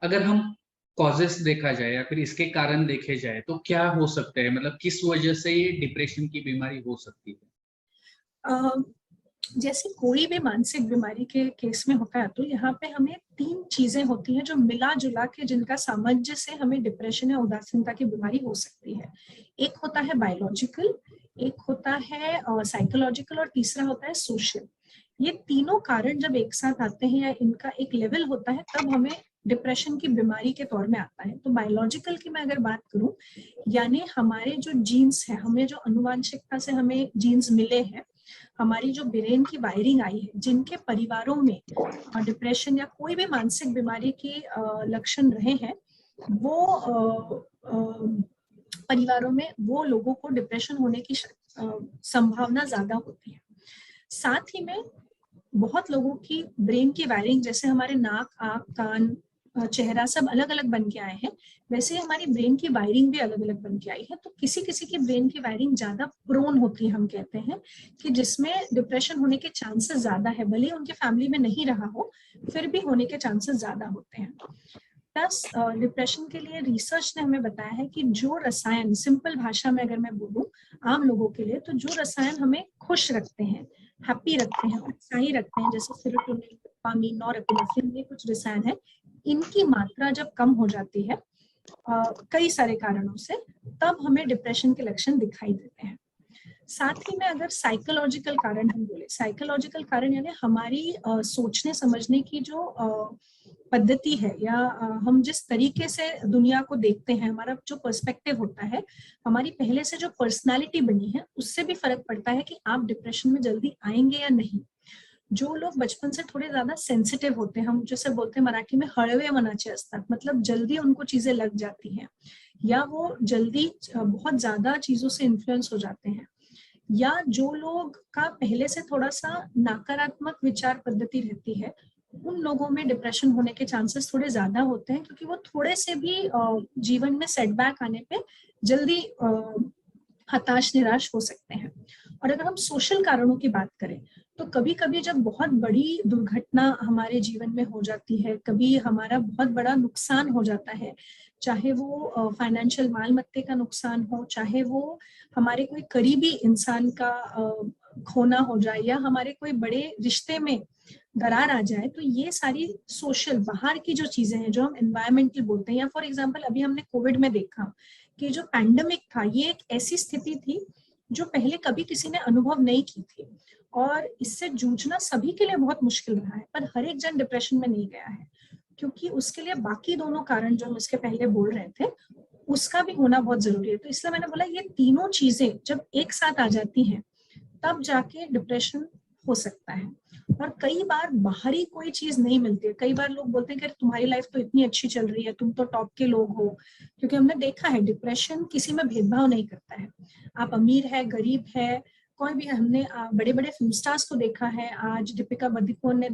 अगर हम कॉजेस देखा जाए या फिर इसके कारण देखे जाए तो क्या हो सकते हैं, मतलब किस वजह से ये डिप्रेशन की बीमारी हो सकती है? जैसे कोई भी मानसिक बीमारी के केस में होता है तो यहाँ पे हमें 3 चीजें होती हैं जो मिला जुला के जिनका सामंजस्य से हमें डिप्रेशन या उदासीनता की बीमारी हो सकती है। एक होता है बायोलॉजिकल, एक होता है साइकोलॉजिकल और तीसरा होता है सोशल। ये तीनों कारण जब एक साथ आते हैं या इनका एक लेवल होता है तब हमें डिप्रेशन की बीमारी के तौर में आता है। तो बायोलॉजिकल की मैं अगर बात करूं, यानी हमारे जो जीन्स है, हमें जो अनुवांशिकता से हमें जीन्स मिले हैं, हमारी जो ब्रेन की वायरिंग आई है, जिनके परिवारों में डिप्रेशन या कोई भी मानसिक बीमारी की लक्षण रहे हैं, वो परिवारों में वो लोगों को डिप्रेशन होने की संभावना ज्यादा होती है। साथ ही में बहुत लोगों की ब्रेन की वायरिंग, जैसे हमारे नाक, आंख, कान, चेहरा सब अलग अलग बन के आए हैं, वैसे हमारी ब्रेन की वायरिंग भी अलग अलग बन के आई है। तो किसी किसी की ब्रेन की वायरिंग ज्यादा प्रोन होती है, हम कहते हैं कि जिसमें डिप्रेशन होने के चांसेस ज्यादा है, भले उनके फैमिली में नहीं रहा हो फिर भी होने के चांसेस ज्यादा होते हैं। प्लस डिप्रेशन के लिए रिसर्च ने हमें बताया है कि जो रसायन, सिंपल भाषा में अगर मैं बोलूं आम लोगों के लिए, तो जो रसायन हमें खुश रखते हैं, हैप्पी रखते हैं, उत्साही रखते हैं, जैसे सेरोटोनिन, डोपामिन, नॉरएपिनेफ्रिन, ये कुछ रसायन है, इनकी मात्रा जब कम हो जाती है कई सारे कारणों से, तब हमें डिप्रेशन के लक्षण दिखाई देते हैं। साथ ही में अगर साइकोलॉजिकल कारण हम बोले, साइकोलॉजिकल कारण यानी हमारी सोचने समझने की जो पद्धति है, या हम जिस तरीके से दुनिया को देखते हैं, हमारा जो पर्सपेक्टिव होता है, हमारी पहले से जो पर्सनालिटी बनी है, उससे भी फर्क पड़ता है कि आप डिप्रेशन में जल्दी आएंगे या नहीं। जो लोग बचपन से थोड़े ज्यादा सेंसिटिव होते हैं, हम जैसे बोलते हैं मराठी में हळवे मनाचे असतात, मतलब जल्दी उनको चीजें लग जाती हैं, या वो जल्दी बहुत ज्यादा चीजों से इन्फ्लुएंस हो जाते हैं, या जो लोग का पहले से थोड़ा सा नकारात्मक विचार पद्धति रहती है, उन लोगों में डिप्रेशन होने के चांसेस थोड़े ज्यादा होते हैं, क्योंकि वो थोड़े से भी जीवन में सेटबैक आने पे जल्दी हताश निराश हो सकते हैं। और अगर हम सोशल कारणों की बात करें, तो कभी कभी जब बहुत बड़ी दुर्घटना हमारे जीवन में हो जाती है, कभी हमारा बहुत बड़ा नुकसान हो जाता है, चाहे वो फाइनेंशियल मालमत्ते का नुकसान हो, चाहे वो हमारे कोई करीबी इंसान का खोना हो जाए, या हमारे कोई बड़े रिश्ते में दरार आ जाए, तो ये सारी सोशल बाहर की जो चीजें हैं, जो हम एनवायरमेंटल बोलते हैं, या फॉर एग्जांपल अभी हमने कोविड में देखा कि जो पैंडेमिक था, ये एक ऐसी स्थिति थी जो पहले कभी किसी ने अनुभव नहीं की थी, और इससे जूझना सभी के लिए बहुत मुश्किल रहा है, पर हर एक जन डिप्रेशन में नहीं गया है, क्योंकि उसके लिए बाकी दोनों कारण जो हम इसके पहले बोल रहे थे, उसका भी होना बहुत जरूरी है। तो इसलिए मैंने बोला ये तीनों चीजें जब एक साथ आ जाती हैं, तब जाके डिप्रेशन हो सकता है। और कई बार बाहरी कोई चीज नहीं मिलती है। कई बार लोग बोलते हैं कि तुम्हारी लाइफ तो इतनी अच्छी चल रही है, तुम तो टॉप के लोग हो, क्योंकि हमने देखा है डिप्रेशन किसी में भेदभाव नहीं करता है, आप अमीर है, गरीब है, कोई भी। हमने बड़े बड़े फिल्म स्टार्स को देखा है, आज दीपिका पादुकोण ने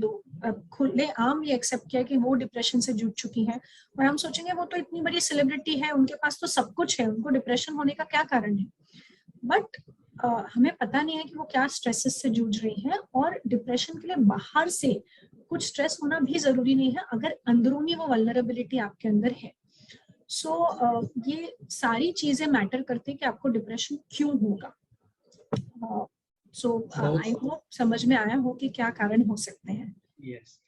खुले आम ये एक्सेप्ट किया कि वो डिप्रेशन से जूझ चुकी हैं, और हम सोचेंगे वो तो इतनी बड़ी सेलिब्रिटी है, उनके पास तो सब कुछ है, उनको डिप्रेशन होने का क्या कारण है। बट हमें पता नहीं है कि वो क्या स्ट्रेसेस से जूझ रही है, और डिप्रेशन के लिए बाहर से कुछ स्ट्रेस होना भी जरूरी नहीं है, अगर अंदरूनी वो वल्नरेबिलिटी आपके अंदर है। ये सारी चीजें मैटर करती है कि आपको डिप्रेशन क्यों होगा। आई होप समझ में आया हो कि क्या कारण हो सकते हैं। यस,